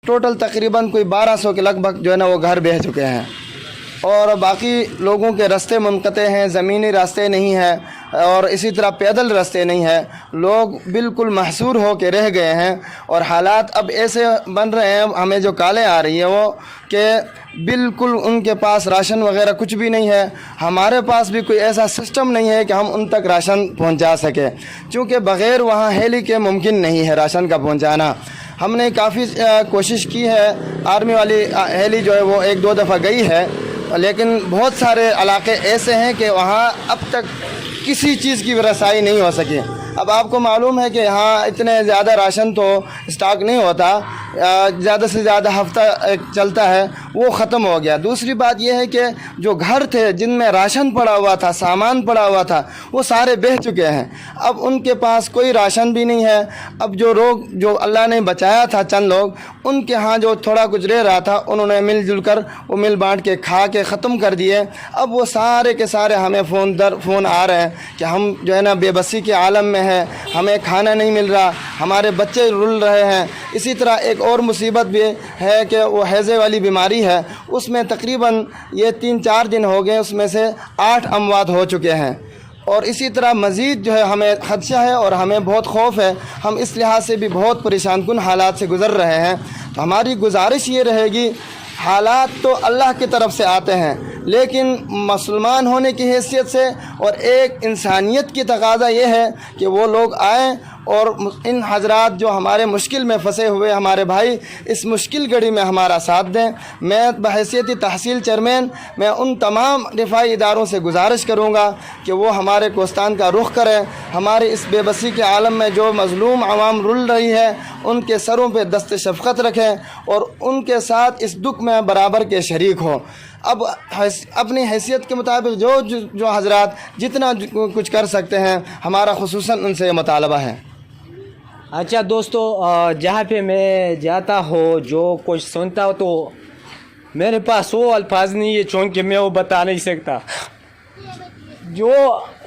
Total تقریباً کوئی 1200 کے لگ بھگ جو ہے نا وہ گھر بہہ چکے ہیں، اور باقی لوگوں کے راستے منقطع ہیں، زمینی راستے نہیں ہیں اور اسی طرح پیدل راستے نہیں ہیں، لوگ بالکل محصور ہو کے رہ گئے ہیں۔ اور حالات اب ایسے بن رہے ہیں، ہمیں جو کالیں آ رہی ہیں وہ کہ بالکل ان کے پاس راشن وغیرہ کچھ بھی نہیں ہے، ہمارے پاس بھی کوئی ایسا سسٹم نہیں ہے کہ ہم ان تک راشن پہنچا سکیں، چونکہ بغیر وہاں ہیلی کے ممکن نہیں ہے راشن کا پہنچانا۔ ہم نے کافی کوشش کی ہے، آرمی والی ہیلی جو ہے وہ 1-2 دفعہ گئی ہے، لیکن بہت سارے علاقے ایسے ہیں کہ وہاں اب تک کسی چیز کی رسائی نہیں ہو سکی۔ اب آپ کو معلوم ہے کہ یہاں اتنے زیادہ راشن تو اسٹاک نہیں ہوتا، زیادہ سے زیادہ ہفتہ چلتا ہے، وہ ختم ہو گیا۔ دوسری بات یہ ہے کہ جو گھر تھے جن میں راشن پڑا ہوا تھا، سامان پڑا ہوا تھا، وہ سارے بہہ چکے ہیں، اب ان کے پاس کوئی راشن بھی نہیں ہے۔ اب جو لوگ جو اللہ نے بچایا تھا چند لوگ، ان کے ہاں جو تھوڑا کچھ رہ رہا تھا انہوں نے مل جل کر وہ مل بانٹ کے کھا کے ختم کر دیے۔ اب وہ سارے کے سارے ہمیں فون آ رہے ہیں کہ ہم جو ہے نا بے بسی کے عالم میں ہیں، ہمیں کھانا نہیں مل رہا، ہمارے بچے رل رہے ہیں۔ اسی طرح ایک اور مصیبت بھی ہے کہ وہ ہیضے والی بیماری ہے، اس میں تقریباً یہ 3-4 دن ہو گئے، اس میں سے 8 اموات ہو چکے ہیں۔ اور اسی طرح مزید جو ہے ہمیں خدشہ ہے اور ہمیں بہت خوف ہے، ہم اس لحاظ سے بھی بہت پریشان کن حالات سے گزر رہے ہیں۔ تو ہماری گزارش یہ رہے گی، حالات تو اللہ کی طرف سے آتے ہیں، لیکن مسلمان ہونے کی حیثیت سے اور ایک انسانیت کی تقاضا یہ ہے کہ وہ لوگ آئیں اور ان حضرات جو ہمارے مشکل میں پھنسے ہوئے ہمارے بھائی، اس مشکل گھڑی میں ہمارا ساتھ دیں۔ میں بحیثیت تحصیل چیئرمین میں ان تمام دفاعی اداروں سے گزارش کروں گا کہ وہ ہمارے کوستان کا رخ کریں، ہمارے اس بے بسی کے عالم میں جو مظلوم عوام رل رہی ہے ان کے سروں پہ دست شفقت رکھیں اور ان کے ساتھ اس دکھ میں برابر کے شریک ہوں۔ اب اپنی حیثیت کے مطابق جو حضرات جتنا کچھ کر سکتے ہیں، ہمارا خصوصاً ان سے یہ مطالبہ ہے۔ اچھا دوستو، جہاں پہ میں جاتا ہوں جو کچھ سنتا ہوں تو میرے پاس وہ الفاظ نہیں ہے چونکہ میں وہ بتا نہیں سکتا۔ جو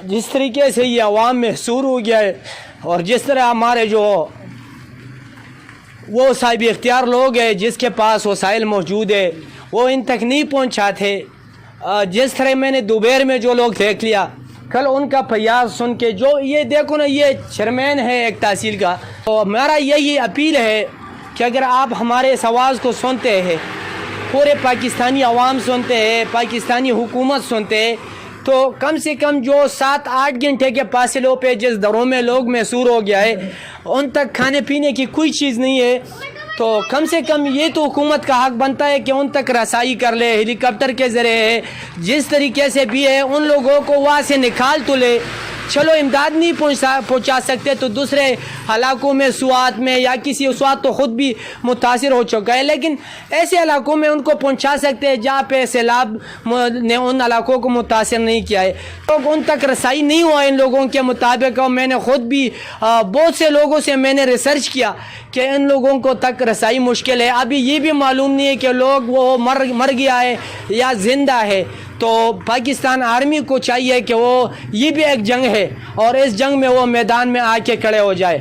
جس طریقے سے یہ عوام محصور ہو گیا ہے اور جس طرح ہمارے جو وہ صاحب اختیار لوگ ہیں جس کے پاس وسائل موجود ہے وہ ان تک نہیں پہنچاتے، جس طرح میں نے دوبیر میں جو لوگ دیکھ لیا، کل ان کا فریاد سن کے جو یہ دیکھو نا، یہ چیئرمین ہے ایک تحصیل کا، تو میرا یہی اپیل ہے کہ اگر آپ ہمارے اس آواز کو سنتے ہیں، پورے پاکستانی عوام سنتے ہیں، پاکستانی حکومت سنتے ہیں، تو کم سے کم جو 7-8 گھنٹے کے فاصلوں پہ جس دروں میں لوگ محصور ہو گیا ہے ان تک کھانے پینے کی کوئی چیز نہیں ہے، تو کم سے کم یہ تو حکومت کا حق بنتا ہے کہ ان تک رسائی کر لے، ہیلی کاپٹر کے ذریعے جس طریقے سے بھی ہے ان لوگوں کو وہاں سے نکال تو لے۔ چلو امداد نہیں پہنچا سکتے تو دوسرے علاقوں میں سوات میں یا کسی سوات تو خود بھی متاثر ہو چکا ہے، لیکن ایسے علاقوں میں ان کو پہنچا سکتے ہیں جہاں پہ سیلاب نے ان علاقوں کو متاثر نہیں کیا ہے، لوگ ان تک رسائی نہیں ہوا ان لوگوں کے مطابق۔ اور میں نے خود بھی بہت سے لوگوں سے میں نے ریسرچ کیا کہ ان لوگوں کو تک رسائی مشکل ہے، ابھی یہ بھی معلوم نہیں ہے کہ لوگ وہ مر گیا ہے یا زندہ ہے۔ تو پاکستان آرمی کو چاہیے کہ وہ یہ بھی ایک جنگ ہے اور اس جنگ میں وہ میدان میں آ کے کھڑے ہو جائے۔